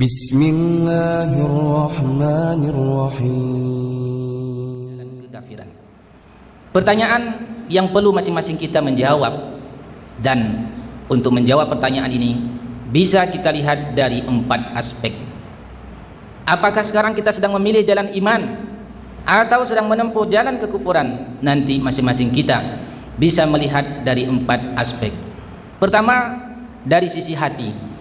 Bismillahirrahmanirrahim. Kekafiran. Pertanyaan yang perlu masing-masing kita menjawab, dan untuk menjawab pertanyaan ini bisa kita lihat dari 4 aspek. Apakah sekarang kita sedang memilih jalan iman atau sedang menempuh jalan kekufuran? Nanti masing-masing kita bisa melihat dari 4 aspek. Pertama, dari sisi hati.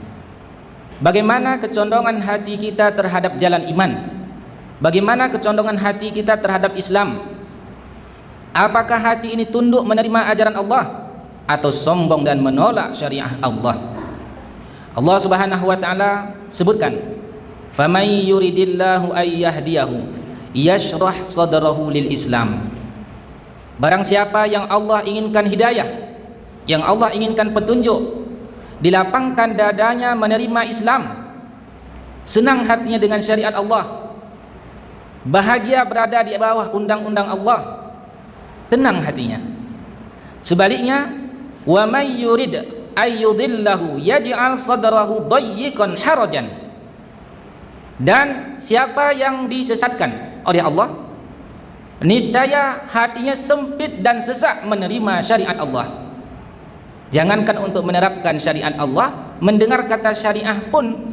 Bagaimana kecondongan hati kita terhadap jalan iman? Bagaimana kecondongan hati kita terhadap Islam? Apakah hati ini tunduk menerima ajaran Allah atau sombong dan menolak syariah Allah? Allah Subhanahu wa taala sebutkan, "Faman yuridillahu ay yahdiyahu yashrah sadrahu lil Islam." Barang siapa yang Allah inginkan hidayah, yang Allah inginkan petunjuk, dilapangkan dadanya menerima Islam, senang hatinya dengan syariat Allah, bahagia berada di bawah undang-undang Allah, tenang hatinya. Sebaliknya, wa may yurid ayyudillahu yaj'al sadrahu dayyiqan harajan. Dan siapa yang disesatkan oleh Allah, niscaya hatinya sempit dan sesak menerima syariat Allah. Jangankan untuk menerapkan syariat Allah, mendengar kata syariah pun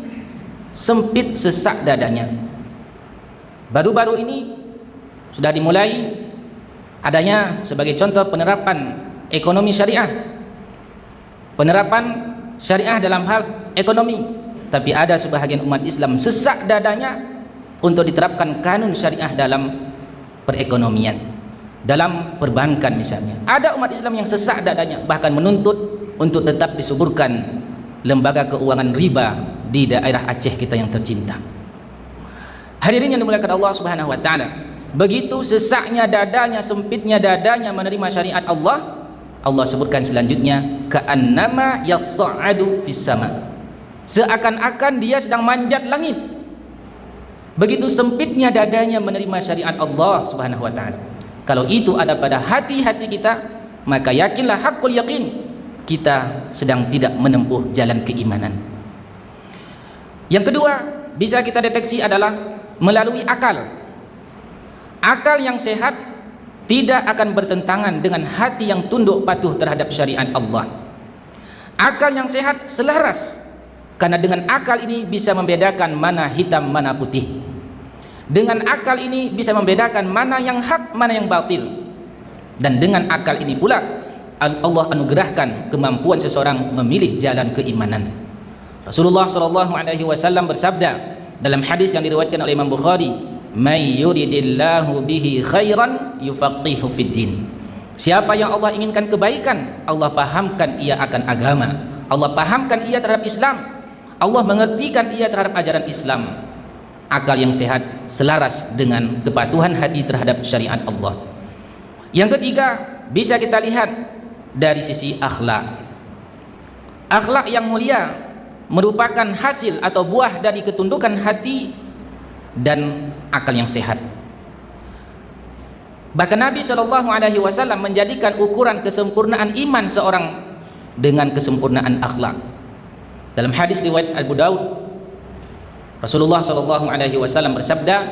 sempit sesak dadanya. Baru-baru ini sudah dimulai adanya sebagai contoh penerapan ekonomi syariah, penerapan syariah dalam hal ekonomi, tapi ada sebahagian umat Islam sesak dadanya untuk diterapkan kanun syariah dalam perekonomian, dalam perbankan misalnya. Ada umat Islam yang sesak dadanya, bahkan menuntut untuk tetap disuburkan lembaga keuangan riba di daerah Aceh kita yang tercinta. Hadirin yang dimuliakan Allah Subhanahu wa taala, begitu sesaknya dadanya, sempitnya dadanya menerima syariat Allah, Allah sebutkan selanjutnya, ka'annama yas'adu fis sama. Seakan-akan dia sedang manjat langit. Begitu sempitnya dadanya menerima syariat Allah Subhanahu wa taala. Kalau itu ada pada hati-hati kita, maka yakinlah haqqul yaqin, kita sedang tidak menempuh jalan keimanan. Yang kedua, bisa kita deteksi adalah melalui akal. Akal yang sehat tidak akan bertentangan dengan hati yang tunduk patuh terhadap syariat Allah. Akal yang sehat selaras, karena dengan akal ini bisa membedakan mana hitam mana putih. Dengan akal ini bisa membedakan mana yang hak mana yang batil. Dan dengan akal ini pula Allah anugerahkan kemampuan seseorang memilih jalan keimanan. Rasulullah SAW bersabda dalam hadis yang diriwayatkan oleh Imam Bukhari, "May yuridillahu bihi khairan yufaqihu fid din." Siapa yang Allah inginkan kebaikan, Allah pahamkan ia akan agama, Allah pahamkan ia terhadap Islam, Allah mengertikan ia terhadap ajaran Islam. Akal yang sehat selaras dengan kepatuhan hati terhadap syariat Allah. Yang ketiga, bisa kita lihat dari sisi akhlak. Akhlak yang mulia merupakan hasil atau buah dari ketundukan hati dan akal yang sehat. Bahkan Nabi SAW menjadikan ukuran kesempurnaan iman seorang dengan kesempurnaan akhlak. Dalam hadis riwayat Abu Daud, Rasulullah SAW bersabda,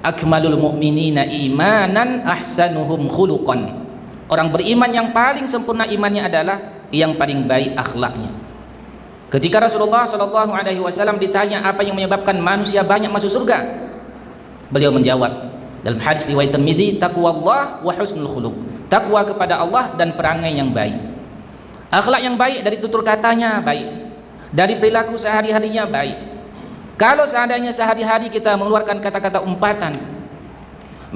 "Akmalul mu'minina imanan ahsanuhum khuluqan." Orang beriman yang paling sempurna imannya adalah yang paling baik akhlaknya. Ketika Rasulullah SAW ditanya apa yang menyebabkan manusia banyak masuk surga, beliau menjawab dalam hadis riwayat Tirmidzi, taqwallah wa husnul khuluq. Takwa kepada Allah dan perangai yang baik. Akhlak yang baik dari tutur katanya baik, dari perilaku sehari-harinya baik. Kalau seandainya sehari-hari kita mengeluarkan kata-kata umpatan,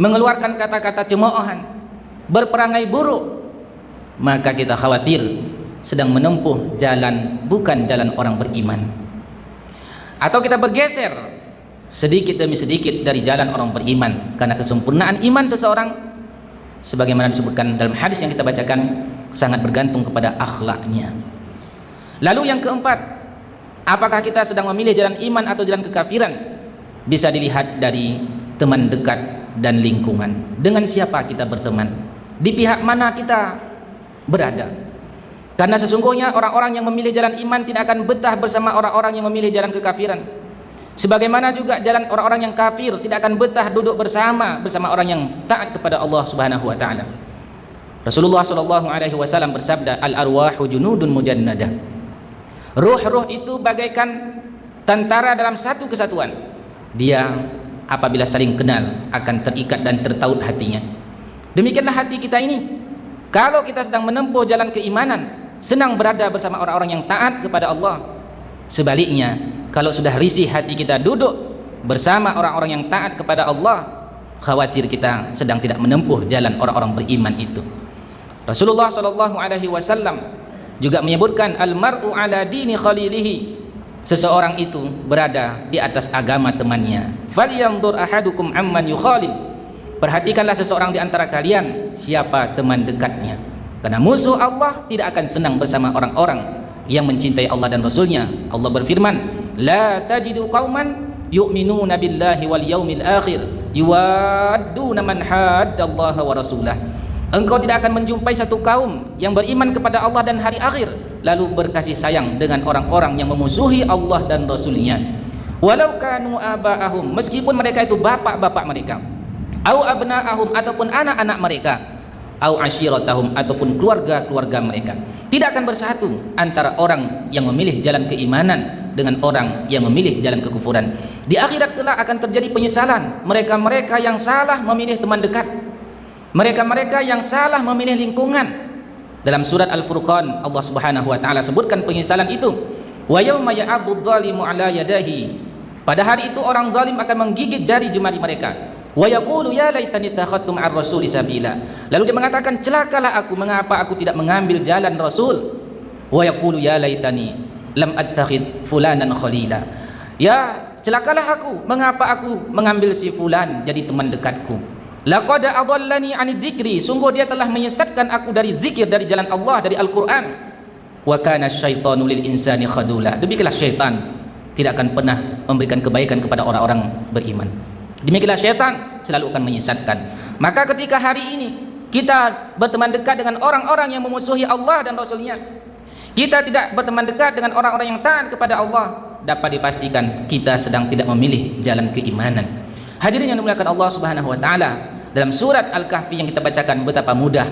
mengeluarkan kata-kata cemoohan, berperangai buruk, maka kita khawatir sedang menempuh jalan bukan jalan orang beriman, atau kita bergeser sedikit demi sedikit dari jalan orang beriman, karena kesempurnaan iman seseorang sebagaimana disebutkan dalam hadis yang kita bacakan sangat bergantung kepada akhlaknya. Lalu yang keempat, apakah kita sedang memilih jalan iman atau jalan kekafiran? Bisa dilihat dari teman dekat dan lingkungan. Dengan siapa kita berteman, di pihak mana kita berada. Karena sesungguhnya orang-orang yang memilih jalan iman tidak akan betah bersama orang-orang yang memilih jalan kekafiran. Sebagaimana juga jalan orang-orang yang kafir, tidak akan betah duduk bersama orang yang taat kepada Allah Subhanahu wa taala. Rasulullah sallallahu alaihi wasallam bersabda, al-arwahu junudun mujannadah. Ruh-ruh itu bagaikan tentara dalam satu kesatuan. Dia apabila saling kenal akan terikat dan tertaut hatinya. Demikianlah hati kita ini. Kalau kita sedang menempuh jalan keimanan, senang berada bersama orang-orang yang taat kepada Allah. Sebaliknya, kalau sudah risih hati kita duduk bersama orang-orang yang taat kepada Allah, khawatir kita sedang tidak menempuh jalan orang-orang beriman itu. Rasulullah sallallahu alaihi wasallam juga menyebutkan, al-mar'u ala dini khalilihi. Seseorang itu berada di atas agama temannya. Falyanzur ahadukum amman yukhalil. Perhatikanlah seseorang di antara kalian siapa teman dekatnya. Karena musuh Allah tidak akan senang bersama orang-orang yang mencintai Allah dan Rasulnya. Allah berfirman, la tajidu qauman yu'minuna billahi wal yaumil akhir yuwadduna man haddallaha wa rasulah. Engkau tidak akan menjumpai satu kaum yang beriman kepada Allah dan hari akhir lalu berkasih sayang dengan orang-orang yang memusuhi Allah dan Rasulnya. Walau kanu aba'ahum, meskipun mereka itu bapak-bapak mereka, au abna'ahum, ataupun anak-anak mereka, au ashiratahum, ataupun keluarga-keluarga mereka. Tidak akan bersatu antara orang yang memilih jalan keimanan dengan orang yang memilih jalan kekufuran. Di akhirat kelak akan terjadi penyesalan mereka-mereka yang salah memilih teman dekat, mereka-mereka yang salah memilih lingkungan. Dalam surat Al-Furqan Allah Subhanahu wa taala sebutkan penyesalan itu, wa yauma ya'addu dzalimu ala yadahi. Pada hari itu orang zalim akan menggigit jari jemari mereka. Wa yaqulu ya laitani takhadtu ma'ar rasuli sabila. Lalu dia mengatakan, celakalah aku, mengapa aku tidak mengambil jalan Rasul. Wa yaqulu ya laitani lam attakhid fulanan khalila. Ya, celakalah aku, mengapa aku mengambil si fulan jadi teman dekatku. Laqad adallani 'ani dzikri, sungguh dia telah menyesatkan aku dari zikir, dari jalan Allah, dari Al-Qur'an. Wa kana syaitanu lil insani khadula. Demikianlah syaitan tidak akan pernah memberikan kebaikan kepada orang-orang beriman. Demikianlah syaitan selalu akan menyesatkan. Maka ketika hari ini kita berteman dekat dengan orang-orang yang memusuhi Allah dan Rasulnya, kita tidak berteman dekat dengan orang-orang yang taat kepada Allah, dapat dipastikan kita sedang tidak memilih jalan keimanan. Hadirin yang dimuliakan Allah Subhanahu wa taala, dalam surat Al-Kahfi yang kita bacakan, betapa mudah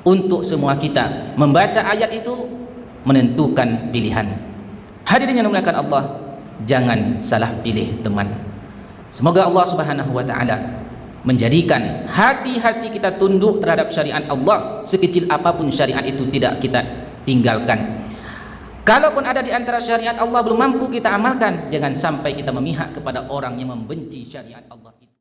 untuk semua kita membaca ayat itu menentukan pilihan. Hadirin yang dimuliakan Allah, jangan salah pilih teman. Semoga Allah Subhanahu wa taala menjadikan hati-hati kita tunduk terhadap syariat Allah, sekecil apapun syariat itu tidak kita tinggalkan. Kalaupun ada di antara syariat Allah belum mampu kita amalkan, jangan sampai kita memihak kepada orang yang membenci syariat Allah itu.